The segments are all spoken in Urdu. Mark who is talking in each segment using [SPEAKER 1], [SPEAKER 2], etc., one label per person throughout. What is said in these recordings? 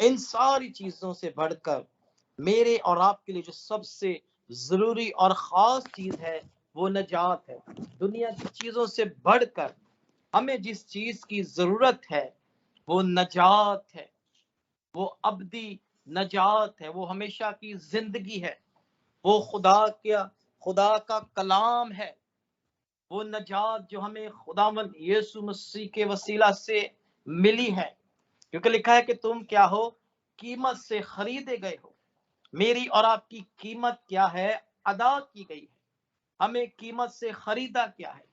[SPEAKER 1] ان ساری چیزوں سے بڑھ کر میرے اور آپ کے لیے جو سب سے ضروری اور خاص چیز ہے وہ نجات ہے۔ دنیا کی چیزوں سے بڑھ کر ہمیں جس چیز کی ضرورت ہے وہ نجات ہے، وہ ابدی نجات ہے، وہ ہمیشہ کی زندگی ہے، وہ خدا کا کلام ہے، وہ نجات جو ہمیں خداوند یسوع مسیح کے وسیلہ سے ملی ہے، کیونکہ لکھا ہے کہ تم کیا ہو، قیمت سے خریدے گئے ہو۔ میری اور آپ کی قیمت کیا ہے؟ ادا کی گئی ہے۔ ہمیں قیمت سے خریدا کیا ہے،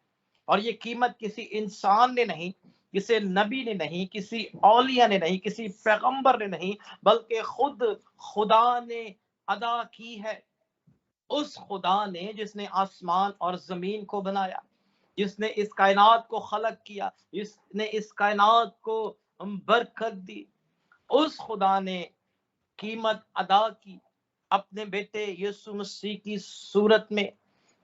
[SPEAKER 1] اور یہ قیمت کسی انسان نے نہیں، کسی نبی نے نہیں، کسی اولیاء نے نہیں، کسی پیغمبر نے نہیں، بلکہ خود خدا نے ادا کی ہے۔ اس خدا نے جس نے آسمان اور زمین کو بنایا، جس نے اس کائنات کو خلق کیا، جس نے اس کائنات کو برکت دی، اس خدا نے قیمت ادا کی اپنے بیٹے یسوع مسیح کی صورت میں،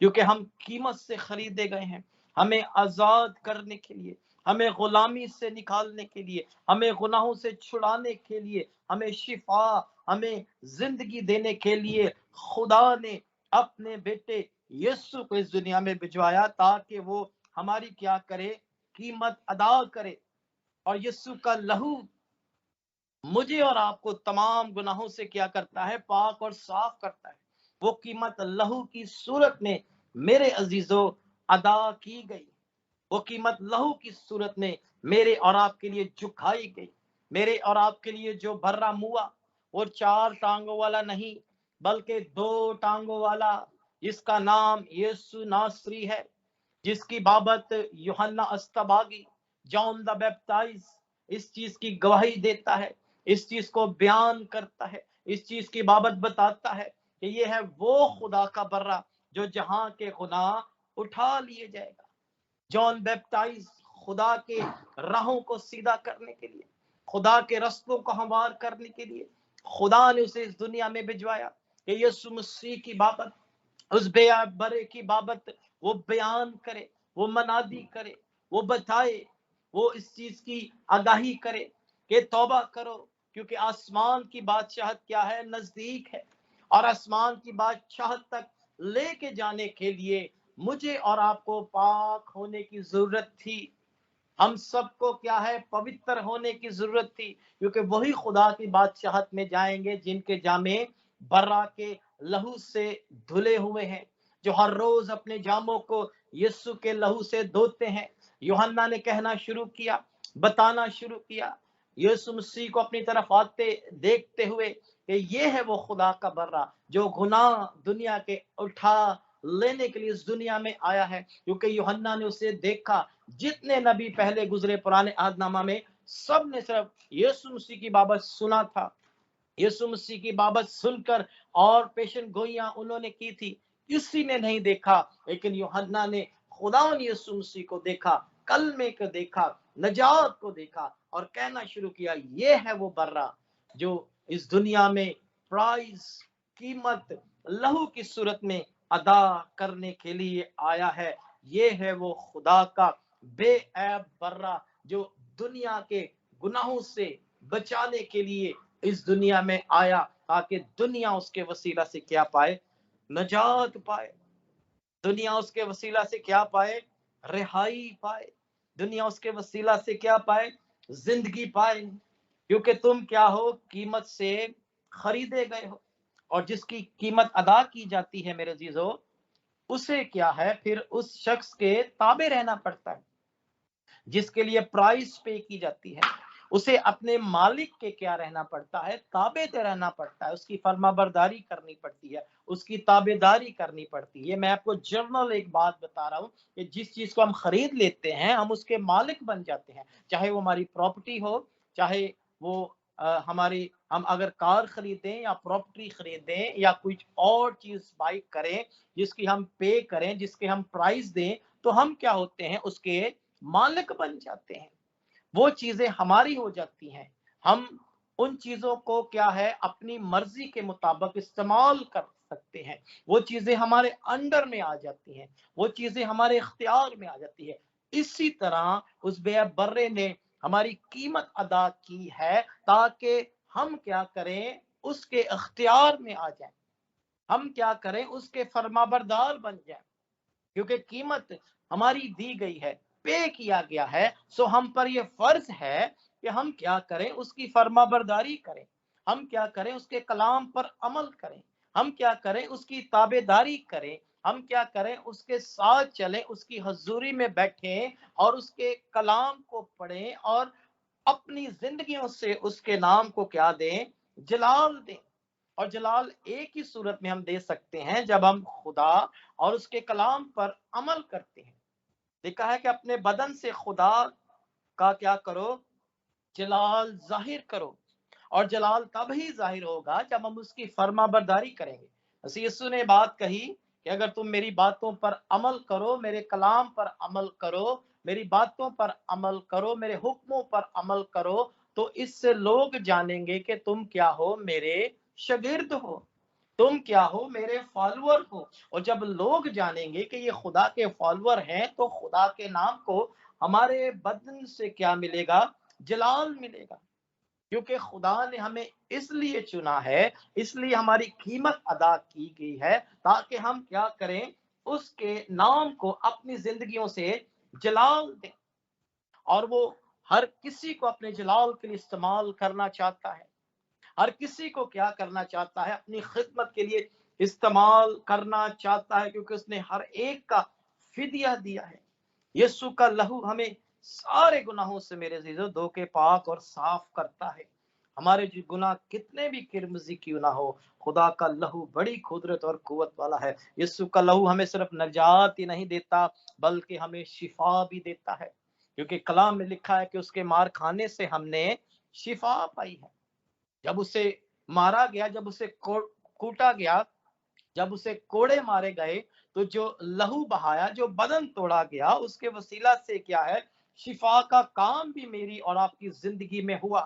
[SPEAKER 1] کیونکہ ہم قیمت سے خریدے گئے ہیں، ہمیں آزاد کرنے کے لیے، ہمیں غلامی سے نکالنے کے لیے، ہمیں گناہوں سے چھڑانے کے لیے، ہمیں شفا، ہمیں زندگی دینے کے لیے خدا نے اپنے بیٹے یسوع کو اس دنیا میں بھجوایا تاکہ وہ ہماری کیا کرے؟ قیمت ادا کرے۔ اور یسوع کا لہو مجھے اور آپ کو تمام گناہوں سے کیا کرتا ہے؟ پاک اور صاف کرتا ہے۔ وہ قیمت لہو کی صورت میں میرے عزیزو ادا کی گئی، وہ قیمت لہو کی صورت میں میرے اور آپ کے لیے جھکائی گئی۔ میرے اور آپ کے لیے جو بھرا منہ وہ 4 ٹانگوں والا نہیں بلکہ 2 ٹانگوں والا، جس کا نام یسوع ناصری ہے، جس کی بابت یوحنا استباغی، جان دا بیپتائز اس چیز کی گواہی دیتا ہے، اس چیز کو بیان کرتا ہے، اس چیز کی بابت بتاتا ہے کہ یہ ہے وہ خدا کا برہ جو جہاں کے گناہ اٹھا لیے جائے گا۔ جان بیپتائز خدا کے راہوں کو سیدھا کرنے کے لیے، خدا کے رستوں کو ہموار کرنے کے لیے خدا نے اسے اس دنیا میں بھجوایا کہ یسوع مسیح کی بابت، اس بے برے کی بابت وہ بیان کرے، وہ منادی کرے، وہ بتائے، وہ اس چیز کی آگاہی کرے کہ توبہ کرو، کیونکہ آسمان کی بادشاہت کیا ہے؟ نزدیک ہے۔ اور آسمان کی بادشاہت تک لے کے جانے کے لیے مجھے اور آپ کو پاک ہونے کی ضرورت تھی۔ ہم سب کو کیا ہے؟ پوتر ہونے کی ضرورت تھی، کیونکہ وہی خدا کی بادشاہت میں جائیں گے جن کے جامے برا کے لہو سے دھلے ہوئے ہیں، جو ہر روز اپنے جاموں کو یسوع کے لہو سے دھوتے ہیں۔ یوحنا نے کہنا شروع کیا، بتانا شروع کیا، یسوع مسیح کو اپنی طرف آتے دیکھتے ہوئے کہ یہ ہے وہ خدا کا برہ جو گناہ دنیا کے اٹھا لینے کے لیے اس دنیا میں آیا ہے، کیونکہ یوحنا نے اسے دیکھا۔ جتنے نبی پہلے گزرے پرانے عہد نامہ میں، سب نے صرف یسوع مسیح کی بابت سنا تھا، یسوع مسیح کی بابت سن کر اور پیشن گوئیاں انہوں نے کی تھی، کسی نے نہیں دیکھا۔ لیکن یوحنا نے خدا یسوع مسیح کو دیکھا، کلمے کو دیکھا، نجات کو دیکھا، اور کہنا شروع کیا یہ ہے وہ برہ جو اس دنیا میں پرائز، قیمت لہو کی صورت میں ادا کرنے کے لیے آیا ہے۔ یہ ہے وہ خدا کا بے عیب برہ جو دنیا کے گناہوں سے بچانے کے لیے اس دنیا میں آیا تاکہ دنیا اس کے وسیلہ سے کیا پائے؟ نجات پائے۔ دنیا اس کے وسیلہ سے کیا پائے؟ رہائی پائے۔ دنیا اس کے وسیلہ سے کیا پائے؟ زندگی پائے۔ کیونکہ تم کیا ہو؟ قیمت سے خریدے گئے ہو، اور جس کی قیمت ادا کی جاتی ہے میرے عزیزو، اسے کیا ہے؟ پھر اس شخص کے تابع رہنا پڑتا ہے۔ جس کے لیے پرائز پے کی جاتی ہے، اسے اپنے مالک کے کیا رہنا پڑتا ہے؟ تابع رہنا پڑتا ہے، اس کی فرما برداری کرنی پڑتی ہے، اس کی تابع داری کرنی پڑتی ہے۔ یہ میں آپ کو جنرل ایک بات بتا رہا ہوں کہ جس چیز کو ہم خرید لیتے ہیں ہم اس کے مالک بن جاتے ہیں، چاہے وہ ہماری پراپرٹی ہو، چاہے وہ ہم اگر کار خریدیں یا پراپرٹی خریدیں یا کچھ اور چیز بائی کریں جس کی ہم پے کریں، جس کے ہم پرائز دیں، تو ہم کیا ہوتے ہیں؟ اس کے مالک بن جاتے ہیں، وہ چیزیں ہماری ہو جاتی ہیں۔ ہم ان چیزوں کو کیا ہے؟ اپنی مرضی کے مطابق استعمال کر سکتے ہیں، وہ چیزیں ہمارے انڈر میں آ جاتی ہیں، وہ چیزیں ہمارے اختیار میں آ جاتی ہے۔ اسی طرح اس بے برے نے ہماری قیمت ادا کی ہے تاکہ ہم کیا کریں اس کے اختیار میں آ جائیں، ہم کیا کریں اس کے فرما بردار بن جائیں، کیونکہ قیمت ہماری دی گئی ہے، پے کیا گیا ہے، سو ہم پر یہ فرض ہے کہ ہم کیا کریں اس کی فرما برداری کریں، ہم کیا کریں اس کے کلام پر عمل کریں، ہم کیا کریں اس کی تابع داری کریں، ہم کیا کریں اس کے ساتھ چلیں، اس کی حضوری میں بیٹھیں اور اس کے کلام کو پڑھیں اور اپنی زندگیوں سے اس کے نام کو کیا دیں، جلال دیں۔ اور جلال ایک ہی صورت میں ہم دے سکتے ہیں جب ہم خدا اور اس کے کلام پر عمل کرتے ہیں۔ لکھا ہے کہ اپنے بدن سے خدا کا کیا کرو، جلال ظاہر کرو، اور جلال تب ہی ظاہر ہوگا جب ہم اس کی فرما برداری کریں گے۔ مسیح یسوع نے بات کہی کہ اگر تم میری باتوں پر عمل کرو، میرے کلام پر عمل کرو، میری باتوں پر عمل کرو، میرے حکموں پر عمل کرو، تو اس سے لوگ جانیں گے کہ تم کیا ہو، میرے شاگرد ہو، تم کیا ہو، میرے فالوور ہو۔ اور جب لوگ جانیں گے کہ یہ خدا کے فالوور ہیں تو خدا کے نام کو ہمارے بدن سے کیا ملے گا، جلال ملے گا، کیونکہ خدا نے ہمیں اس لیے چنا ہے، اس لیے ہماری قیمت ادا کی گئی ہے تاکہ ہم کیا کریں، اس کے نام کو اپنی زندگیوں سے جلال دیں۔ اور وہ ہر کسی کو اپنے جلال کے لیے استعمال کرنا چاہتا ہے، ہر کسی کو کیا کرنا چاہتا ہے، اپنی خدمت کے لیے استعمال کرنا چاہتا ہے، کیونکہ اس نے ہر ایک کا فدیہ دیا ہے۔ یسوع کا لہو ہمیں سارے گناہوں سے میرے عزیزو دھو کے پاک اور صاف کرتا ہے۔ ہمارے جو گناہ کتنے بھی کرمزی کیوں نہ ہو، خدا کا لہو بڑی قدرت اور قوت والا ہے۔ یسوع کا لہو ہمیں صرف نجات ہی نہیں دیتا بلکہ ہمیں شفا بھی دیتا ہے، کیونکہ کلام میں لکھا ہے کہ اس کے مار کھانے سے ہم نے شفا پائی ہے۔ جب اسے مارا گیا، جب اسے کوٹا گیا، جب اسے کوڑے مارے گئے، تو جو لہو بہایا، جو بدن توڑا گیا، اس کے وسیلہ سے کیا ہے، شفا کا کام بھی میری اور آپ کی زندگی میں ہوا،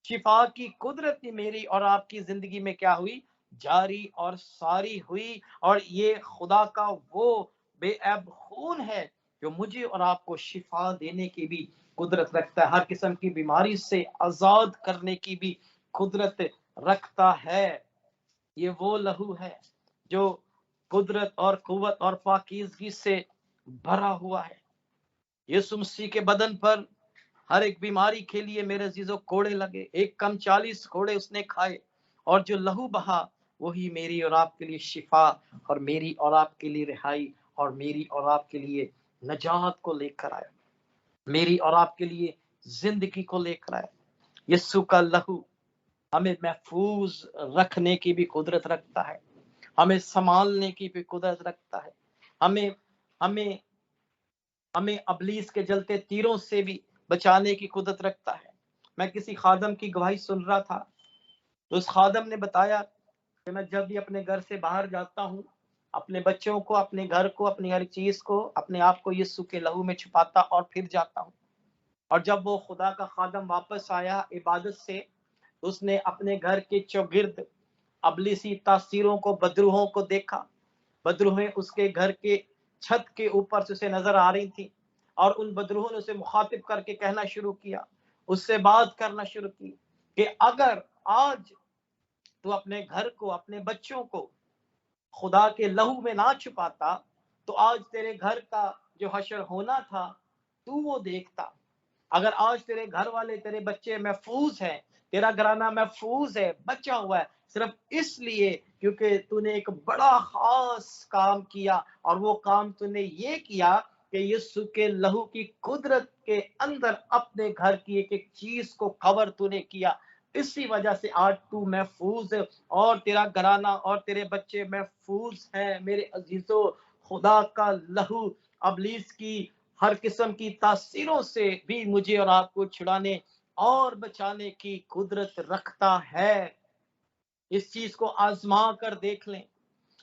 [SPEAKER 1] شفا کی قدرت بھی میری اور آپ کی زندگی میں کیا ہوئی، جاری اور ساری ہوئی۔ اور یہ خدا کا وہ بے عیب خون ہے جو مجھے اور آپ کو شفا دینے کی بھی قدرت رکھتا ہے، ہر قسم کی بیماری سے آزاد کرنے کی بھی قدرت رکھتا ہے۔ یہ وہ لہو ہے جو قدرت اور قوت اور پاکیزگی سے بھرا ہوا ہے۔ یسوع مسیح کے بدن پر ہر ایک بیماری کے لیے میرے عزیزوں کوڑے لگے، ایک کم 40 کوڑے اس نے کھائے، اور جو لہو بہا وہی میری اور آپ کے لیے شفا اور میری اور آپ کے لیے رہائی اور میری اور آپ کے لیے نجات کو لے کر آیا، میری اور آپ کے لیے زندگی کو لے کر آیا۔ یسوع کا لہو ہمیں محفوظ رکھنے کی بھی قدرت رکھتا ہے، ہمیں سنبھالنے کی بھی قدرت رکھتا ہے، ہمیں ابلیس کے جلتے تیروں سے بھی بچانے کی قدرت رکھتا ہے۔ میں کسی خادم کی گواہی سن رہا تھا تو اس خادم نے بتایا کہ میں جب بھی اپنے گھر سے باہر جاتا ہوں، اپنے بچوں کو، اپنے گھر کو، اپنی ہر چیز کو، اپنے آپ کو یسوع کے لہو میں چھپاتا اور پھر جاتا ہوں۔ اور جب وہ خدا کا خادم واپس آیا عبادت سے، اس نے اپنے گھر کے چوگرد ابلیسی تاثیروں کو، بدروہوں کو دیکھا۔ بدروہیں اس کے گھر کے چھت کے اوپر سے اسے نظر آ رہی تھی، اور ان بدروہوں نے اسے مخاطب کر کے کہنا شروع کیا، اس سے بات کرنا شروع کی کہ اگر آج تو اپنے گھر کو، اپنے بچوں کو خدا کے لہو میں نہ چھپاتا تو آج تیرے گھر کا جو حشر ہونا تھا تو وہ دیکھتا۔ اگر آج تیرے گھر والے، تیرے بچے محفوظ ہیں، تیرا گھرانہ محفوظ ہے، بچا ہوا ہے، صرف اس لیے کیونکہ تو نے ایک بڑا خاص کام کیا، اور وہ کام تو نے یہ کیا کہ یسوع کے لہو کی قدرت کے اندر اپنے گھر کی ایک ایک چیز کو کور تو نے کیا۔ اسی وجہ سے آج تو محفوظ ہے اور تیرا گھرانہ اور تیرے بچے محفوظ ہیں۔ میرے عزیزو، خدا کا لہو ابلیس کی ہر قسم کی تاثیروں سے بھی مجھے اور آپ کو چھڑانے اور بچانے کی قدرت رکھتا ہے۔ اس چیز کو آزما کر دیکھ لیں۔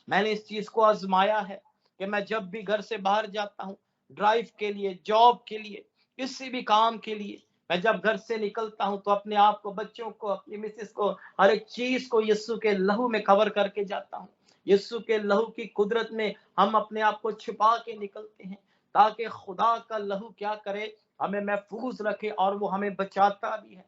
[SPEAKER 1] میں نے اس چیز کو آزمایا ہے کہ میں جب بھی گھر سے باہر جاتا ہوں، ڈرائیو کے لیے، جاب کے لیے، کسی بھی کام کے لیے، میں جب گھر سے نکلتا ہوں تو اپنے آپ کو، بچوں کو، اپنی مسز کو، ہر ایک چیز کو یسوع کے لہو میں کور کر کے جاتا ہوں۔ یسوع کے لہو کی قدرت میں ہم اپنے آپ کو چھپا کے نکلتے ہیں تاکہ خدا کا لہو کیا کرے، ہمیں محفوظ رکھے، اور وہ ہمیں بچاتا بھی ہے۔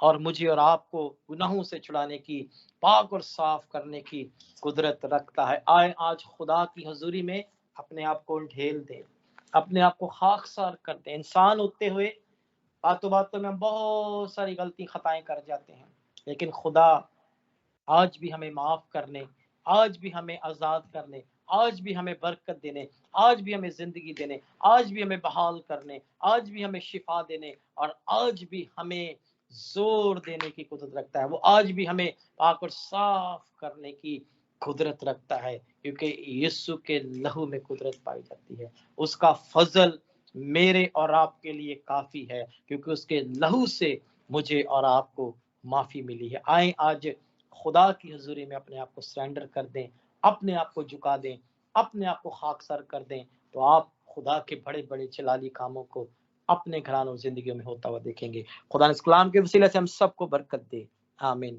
[SPEAKER 1] اور مجھے اور آپ کو گناہوں سے چھڑانے کی، پاک اور صاف کرنے کی قدرت رکھتا ہے۔ آئے آج خدا کی حضوری میں اپنے آپ کو ڈھیل دیں، اپنے آپ کو خاکسار کر دیں۔ انسان ہوتے ہوئے باتوں باتوں میں ہم بہت ساری غلطی خطائیں کر جاتے ہیں، لیکن خدا آج بھی ہمیں معاف کرنے، آج بھی ہمیں آزاد کرنے، آج بھی ہمیں برکت دینے، آج بھی ہمیں زندگی دینے، آج بھی ہمیں بحال کرنے، آج بھی ہمیں شفا دینے، اور آج بھی ہمیں زور دینے کی قدرت رکھتا ہے۔ وہ آج بھی ہمیں پاک اور صاف کرنے کی قدرت رکھتا ہے، کیونکہ یسوع کے لہو میں قدرت پائی جاتی ہے۔ اس کا فضل میرے اور آپ کے لیے کافی ہے، کیونکہ اس کے لہو سے مجھے اور آپ کو معافی ملی ہے۔ آئیں آج خدا کی حضوری میں اپنے آپ کو سرنڈر کر دیں، اپنے آپ کو جھکا دیں، اپنے آپ کو خاکسار کر دیں، تو آپ خدا کے بڑے بڑے جلالی کاموں کو اپنے گھرانوں زندگیوں میں ہوتا ہوا دیکھیں گے۔ خدا نے اس کلام کے وسیلے سے ہم سب کو برکت دے، آمین۔